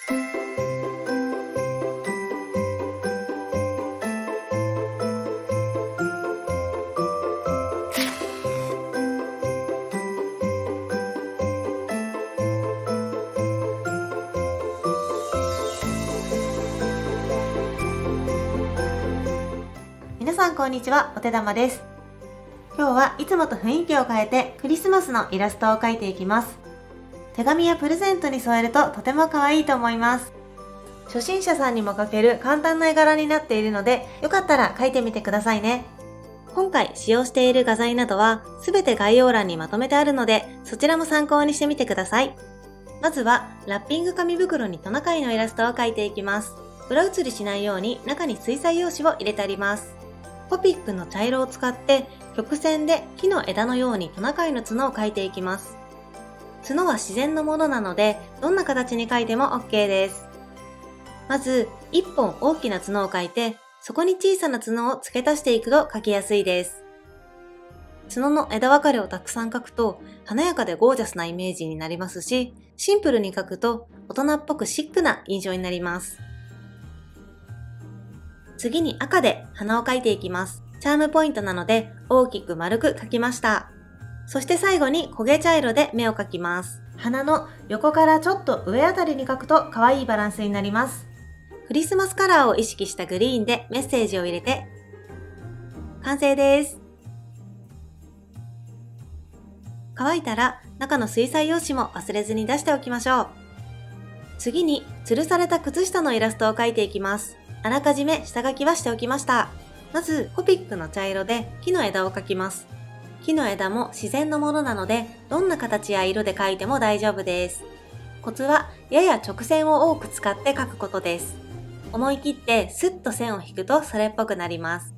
皆さんこんにちは、お手玉です。今日はいつもと雰囲気を変えてクリスマスのイラストを描いていきます。手紙やプレゼントに添えるととても可愛いと思います。初心者さんにも描ける簡単な絵柄になっているので、よかったら描いてみてくださいね。今回使用している画材などはすべて概要欄にまとめてあるので、そちらも参考にしてみてください。まずはラッピング紙袋にトナカイのイラストを描いていきます。裏写りしないように中に水彩用紙を入れてあります。コピックの茶色を使って曲線で木の枝のようにトナカイの角を描いていきます。角は自然のものなのでどんな形に描いても OK です。まず1本大きな角を描いて、そこに小さな角を付け足していくと描きやすいです。角の枝分かれをたくさん描くと華やかでゴージャスなイメージになりますし、シンプルに描くと大人っぽくシックな印象になります。次に赤で鼻を描いていきます。チャームポイントなので大きく丸く描きました。そして最後に焦げ茶色で目を描きます。鼻の横からちょっと上あたりに描くと可愛いバランスになります。クリスマスカラーを意識したグリーンでメッセージを入れて完成です。乾いたら中の水彩用紙も忘れずに出しておきましょう。次に吊るされた靴下のイラストを描いていきます。あらかじめ下書きはしておきました。まずコピックの茶色で木の枝を描きます。木の枝も自然のものなのでどんな形や色で描いても大丈夫です。コツはやや直線を多く使って描くことです。思い切ってスッと線を引くとそれっぽくなります。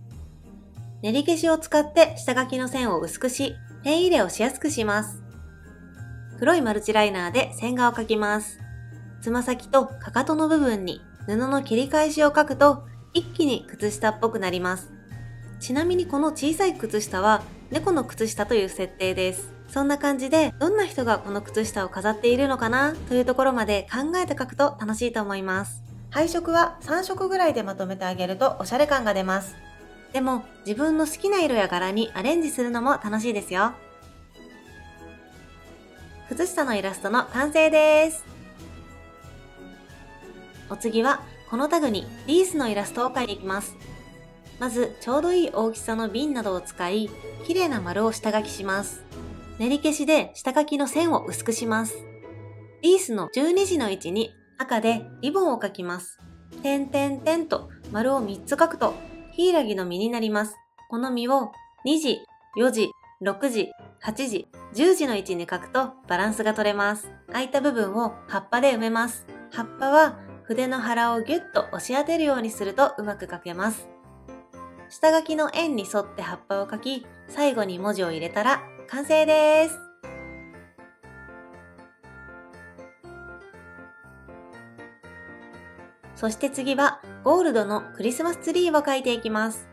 練り消しを使って下書きの線を薄くし、ペン入れをしやすくします。黒いマルチライナーで線画を描きます。つま先とかかとの部分に布の切り返しを描くと一気に靴下っぽくなります。ちなみにこの小さい靴下は猫の靴下という設定です。そんな感じでどんな人がこの靴下を飾っているのかなというところまで考えて描くと楽しいと思います。配色は3色ぐらいでまとめてあげるとおしゃれ感が出ます。でも自分の好きな色や柄にアレンジするのも楽しいですよ。靴下のイラストの完成です。お次はこのタグにリースのイラストを描いていきます。まずちょうどいい大きさの瓶などを使い、綺麗な丸を下書きします。練り消しで下書きの線を薄くします。リースの12時の位置に赤でリボンを描きます。点々点と丸を3つ描くとヒイラギの実になります。この実を2時、4時、6時、8時、10時の位置に描くとバランスが取れます。空いた部分を葉っぱで埋めます。葉っぱは筆の腹をギュッと押し当てるようにするとうまく描けます。下書きの円に沿って葉っぱを描き、最後に文字を入れたら完成です。そして次はゴールドのクリスマスツリーを描いていきます。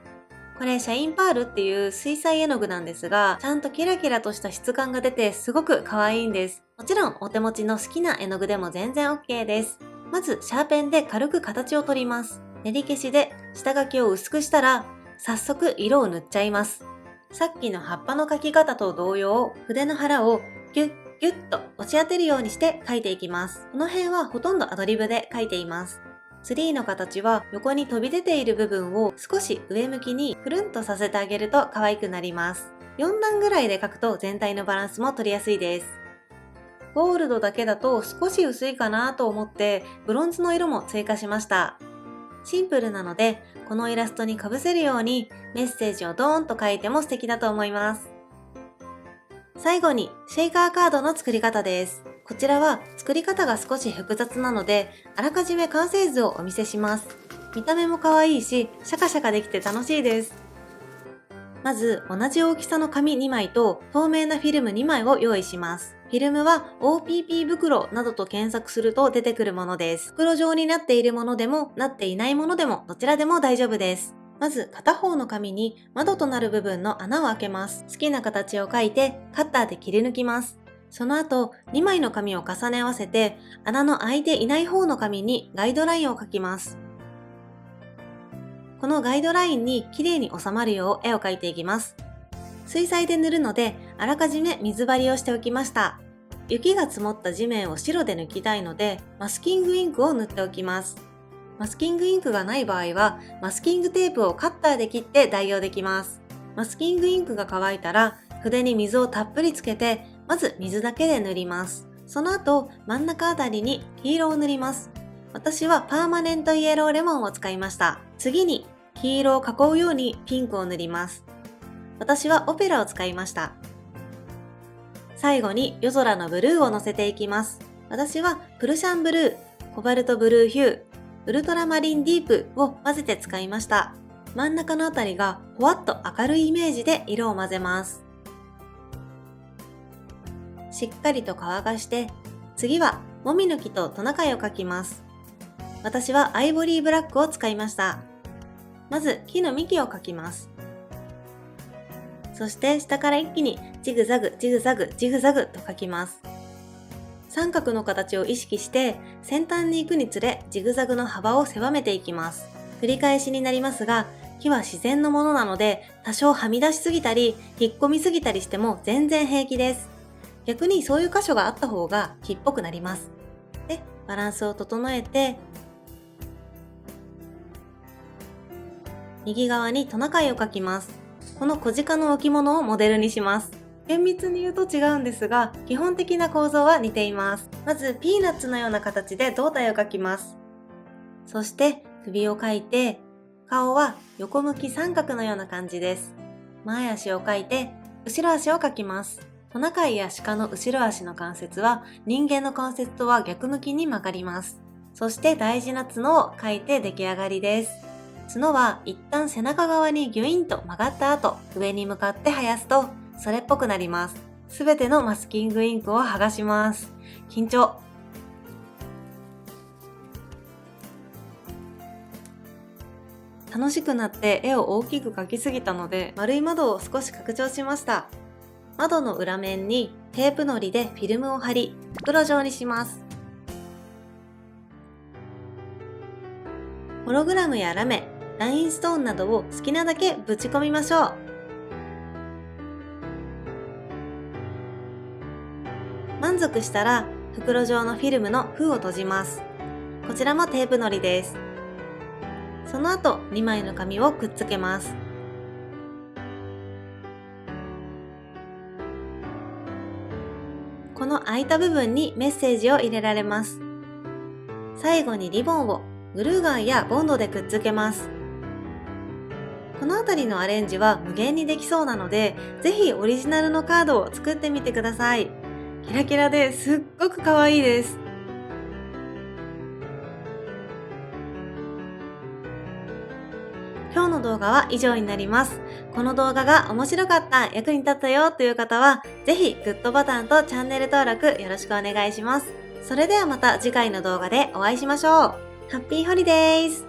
これシャインパールっていう水彩絵の具なんですが、ちゃんとキラキラとした質感が出てすごく可愛いんです。もちろんお手持ちの好きな絵の具でも全然 OK です。まずシャーペンで軽く形を取ります。練り消しで下書きを薄くしたら早速色を塗っちゃいます。さっきの葉っぱの描き方と同様、筆の腹をギュッギュッと押し当てるようにして描いていきます。この辺はほとんどアドリブで描いています。ツリーの形は横に飛び出ている部分を少し上向きにくるんとさせてあげると可愛くなります。4段ぐらいで描くと全体のバランスも取りやすいです。ゴールドだけだと少し薄いかなと思ってブロンズの色も追加しました。シンプルなのでこのイラストにかぶせるようにメッセージをドーンと書いても素敵だと思います。最後にシェイカーカードの作り方です。こちらは作り方が少し複雑なのであらかじめ完成図をお見せします。見た目も可愛いしシャカシャカできて楽しいです。まず同じ大きさの紙2枚と透明なフィルム2枚を用意します。フィルムは OPP 袋などと検索すると出てくるものです。袋状になっているものでもなっていないものでもどちらでも大丈夫です。まず片方の紙に窓となる部分の穴を開けます。好きな形を描いてカッターで切り抜きます。その後、2枚の紙を重ね合わせて、穴の開いていない方の紙にガイドラインを描きます。このガイドラインに綺麗に収まるよう絵を描いていきます。水彩で塗るので、あらかじめ水張りをしておきました。雪が積もった地面を白で抜きたいので、マスキングインクを塗っておきます。マスキングインクがない場合は、マスキングテープをカッターで切って代用できます。マスキングインクが乾いたら、筆に水をたっぷりつけて、まず水だけで塗ります。その後、真ん中あたりに黄色を塗ります。私はパーマネントイエローレモンを使いました。次に、黄色を囲うようにピンクを塗ります。私はオペラを使いました。最後に夜空のブルーをのせていきます。私はプルシャンブルー、コバルトブルーヒュー、ウルトラマリンディープを混ぜて使いました。真ん中のあたりがほわっと明るいイメージで色を混ぜます。しっかりと乾かして、次はもみの木とトナカイを描きます。私はアイボリーブラックを使いました。まず木の幹を描きます。そして下から一気にジグザグジグザグジグザグと描きます。三角の形を意識して先端に行くにつれジグザグの幅を狭めていきます。繰り返しになりますが、木は自然のものなので多少はみ出しすぎたり引っ込みすぎたりしても全然平気です。逆にそういう箇所があった方が木っぽくなります。で、バランスを整えて右側にトナカイを描きます。この小鹿の置物をモデルにします。厳密に言うと違うんですが、基本的な構造は似ています。まずピーナッツのような形で胴体を描きます。そして首を描いて、顔は横向き三角のような感じです。前足を描いて、後ろ足を描きます。トナカイや鹿の後ろ足の関節は人間の関節とは逆向きに曲がります。そして大事な角を描いて出来上がりです。角は一旦背中側にギュインと曲がった後、上に向かって生やすと、それっぽくなります。すべてのマスキングインクを剥がします。緊張。楽しくなって絵を大きく描きすぎたので、丸い窓を少し拡張しました。窓の裏面にテープのりでフィルムを貼り、袋状にします。ホログラムやラメ、ラインストーンなどを好きなだけぶち込みましょう。満足したら袋状のフィルムの封を閉じます。こちらもテープのりです。その後2枚の紙をくっつけます。この空いた部分にメッセージを入れられます。最後にリボンをグルーガンやボンドでくっつけます。このあたりのアレンジは無限にできそうなので、ぜひオリジナルのカードを作ってみてください。キラキラですっごく可愛いです。今日の動画は以上になります。この動画が面白かった、役に立ったよという方は、ぜひグッドボタンとチャンネル登録よろしくお願いします。それではまた次回の動画でお会いしましょう。ハッピーホリデーズ！